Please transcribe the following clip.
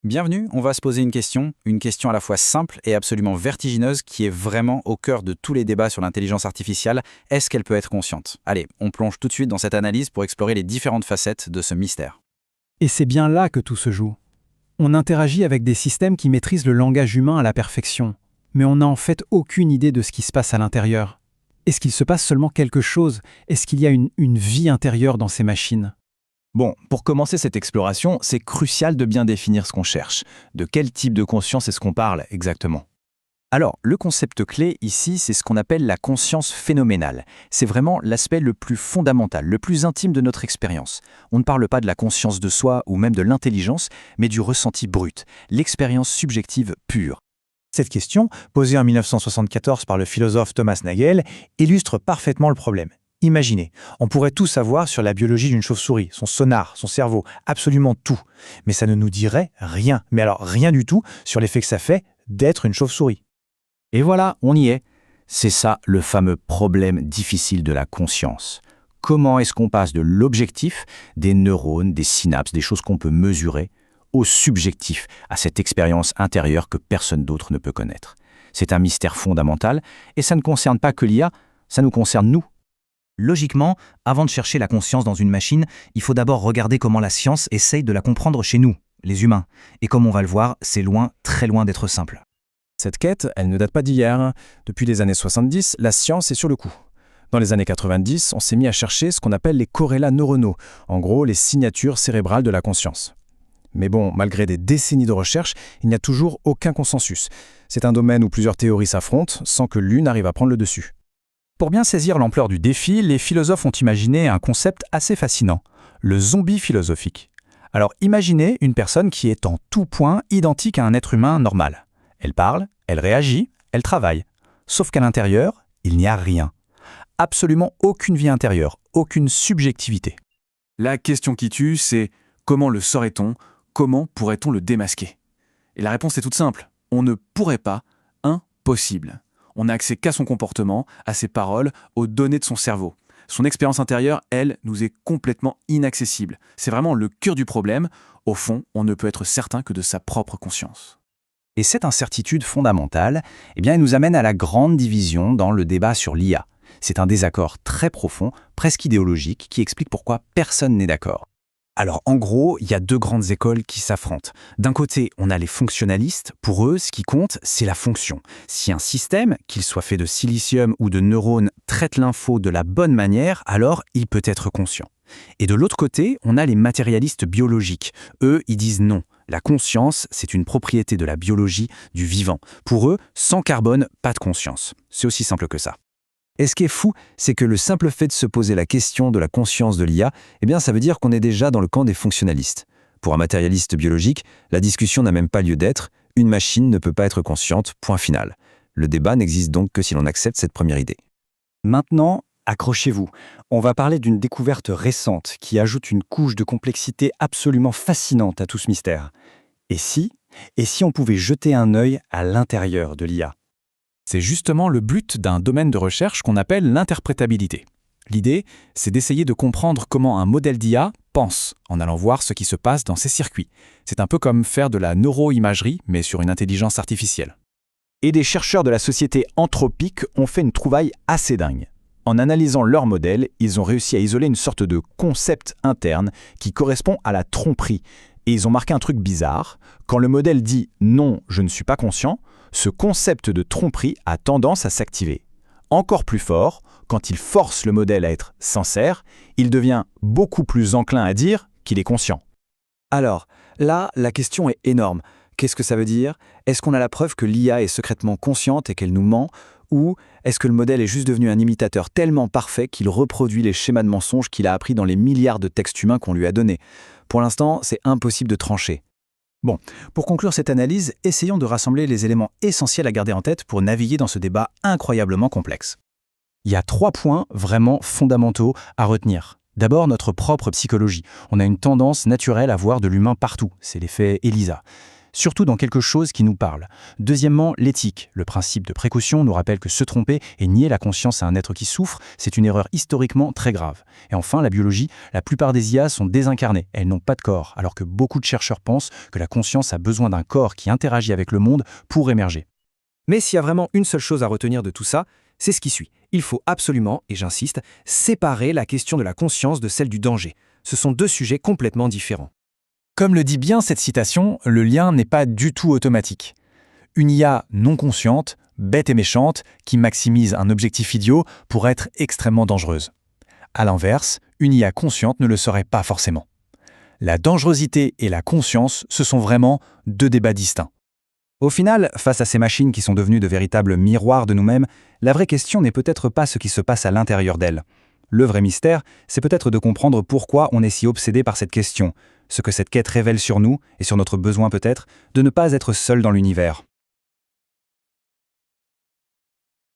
Bienvenue, on va se poser une question à la fois simple et absolument vertigineuse qui est vraiment au cœur de tous les débats sur l'intelligence artificielle. Est-ce qu'elle peut être consciente? Allez, on plonge tout de suite dans cette analyse pour explorer les différentes facettes de ce mystère. Et c'est bien là que tout se joue. On interagit avec des systèmes qui maîtrisent le langage humain à la perfection, mais on n'a en fait aucune idée de ce qui se passe à l'intérieur. Est-ce qu'il se passe seulement quelque chose? Est-ce qu'il y a une vie intérieure dans ces machines? Bon, pour commencer cette exploration, c'est crucial de bien définir ce qu'on cherche. De quel type de conscience est-ce qu'on parle exactement? Alors, le concept clé ici, c'est ce qu'on appelle la conscience phénoménale. C'est vraiment l'aspect le plus fondamental, le plus intime de notre expérience. On ne parle pas de la conscience de soi ou même de l'intelligence, mais du ressenti brut, l'expérience subjective pure. Cette question, posée en 1974 par le philosophe Thomas Nagel, illustre parfaitement le problème. Imaginez, on pourrait tout savoir sur la biologie d'une chauve-souris, son sonar, son cerveau, absolument tout. Mais ça ne nous dirait rien, mais alors rien du tout, sur l'effet que ça fait d'être une chauve-souris. Et voilà, on y est. C'est ça le fameux problème difficile de la conscience. Comment est-ce qu'on passe de l'objectif, des neurones, des synapses, des choses qu'on peut mesurer, au subjectif, à cette expérience intérieure que personne d'autre ne peut connaître? C'est un mystère fondamental, et ça ne concerne pas que l'IA, ça nous concerne nous. Logiquement, avant de chercher la conscience dans une machine, il faut d'abord regarder comment la science essaye de la comprendre chez nous, les humains. Et comme on va le voir, c'est loin, très loin d'être simple. Cette quête, elle ne date pas d'hier. Depuis les années 70, la science est sur le coup. Dans les années 90, on s'est mis à chercher ce qu'on appelle les corrélats neuronaux, en gros les signatures cérébrales de la conscience. Mais bon, malgré des décennies de recherche, il n'y a toujours aucun consensus. C'est un domaine où plusieurs théories s'affrontent sans que l'une arrive à prendre le dessus. Pour bien saisir l'ampleur du défi, les philosophes ont imaginé un concept assez fascinant, le zombie philosophique. Alors imaginez une personne qui est en tout point identique à un être humain normal. Elle parle, elle réagit, elle travaille. Sauf qu'à l'intérieur, il n'y a rien. Absolument aucune vie intérieure, aucune subjectivité. La question qui tue, c'est comment le saurait-on? Comment pourrait-on le démasquer? Et la réponse est toute simple. On ne pourrait pas, impossible. On n'a accès qu'à son comportement, à ses paroles, aux données de son cerveau. Son expérience intérieure, elle, nous est complètement inaccessible. C'est vraiment le cœur du problème. Au fond, on ne peut être certain que de sa propre conscience. Et cette incertitude fondamentale, elle nous amène à la grande division dans le débat sur l'IA. C'est un désaccord très profond, presque idéologique, qui explique pourquoi personne n'est d'accord. Alors en gros, il y a deux grandes écoles qui s'affrontent. D'un côté, on a les fonctionnalistes. Pour eux, ce qui compte, c'est la fonction. Si un système, qu'il soit fait de silicium ou de neurones, traite l'info de la bonne manière, alors il peut être conscient. Et de l'autre côté, on a les matérialistes biologiques. Eux, ils disent non. La conscience, c'est une propriété de la biologie, du vivant. Pour eux, sans carbone, pas de conscience. C'est aussi simple que ça. Et ce qui est fou, c'est que le simple fait de se poser la question de la conscience de l'IA, ça veut dire qu'on est déjà dans le camp des fonctionnalistes. Pour un matérialiste biologique, la discussion n'a même pas lieu d'être. Une machine ne peut pas être consciente, point final. Le débat n'existe donc que si l'on accepte cette première idée. Maintenant, accrochez-vous. On va parler d'une découverte récente qui ajoute une couche de complexité absolument fascinante à tout ce mystère. Et si on pouvait jeter un œil à l'intérieur de l'IA? C'est justement le but d'un domaine de recherche qu'on appelle l'interprétabilité. L'idée, c'est d'essayer de comprendre comment un modèle d'IA pense, en allant voir ce qui se passe dans ses circuits. C'est un peu comme faire de la neuroimagerie, mais sur une intelligence artificielle. Et des chercheurs de la société Anthropic ont fait une trouvaille assez dingue. En analysant leur modèle, ils ont réussi à isoler une sorte de concept interne qui correspond à la tromperie. Et ils ont marqué un truc bizarre. Quand le modèle dit « non, je ne suis pas conscient », ce concept de tromperie a tendance à s'activer. Encore plus fort, quand il force le modèle à être sincère, il devient beaucoup plus enclin à dire qu'il est conscient. Alors, là, la question est énorme. Qu'est-ce que ça veut dire? Est-ce qu'on a la preuve que l'IA est secrètement consciente et qu'elle nous ment? Ou est-ce que le modèle est juste devenu un imitateur tellement parfait qu'il reproduit les schémas de mensonges qu'il a appris dans les milliards de textes humains qu'on lui a donnés? Pour l'instant, c'est impossible de trancher. Bon, pour conclure cette analyse, essayons de rassembler les éléments essentiels à garder en tête pour naviguer dans ce débat incroyablement complexe. Il y a 3 points vraiment fondamentaux à retenir. D'abord, notre propre psychologie. On a une tendance naturelle à voir de l'humain partout. C'est l'effet ELISA. surtout dans quelque chose qui nous parle. Deuxièmement, l'éthique. Le principe de précaution nous rappelle que se tromper et nier la conscience à un être qui souffre, c'est une erreur historiquement très grave. Et enfin, la biologie. La plupart des IA sont désincarnées, elles n'ont pas de corps, alors que beaucoup de chercheurs pensent que la conscience a besoin d'un corps qui interagit avec le monde pour émerger. Mais s'il y a vraiment une seule chose à retenir de tout ça, c'est ce qui suit. Il faut absolument, et j'insiste, séparer la question de la conscience de celle du danger. Ce sont deux sujets complètement différents. Comme le dit bien cette citation, le lien n'est pas du tout automatique. Une IA non consciente, bête et méchante, qui maximise un objectif idiot, pourrait être extrêmement dangereuse. À l'inverse, une IA consciente ne le serait pas forcément. La dangerosité et la conscience, ce sont vraiment deux débats distincts. Au final, face à ces machines qui sont devenues de véritables miroirs de nous-mêmes, la vraie question n'est peut-être pas ce qui se passe à l'intérieur d'elles. Le vrai mystère, c'est peut-être de comprendre pourquoi on est si obsédé par cette question, ce que cette quête révèle sur nous et sur notre besoin peut-être de ne pas être seul dans l'univers.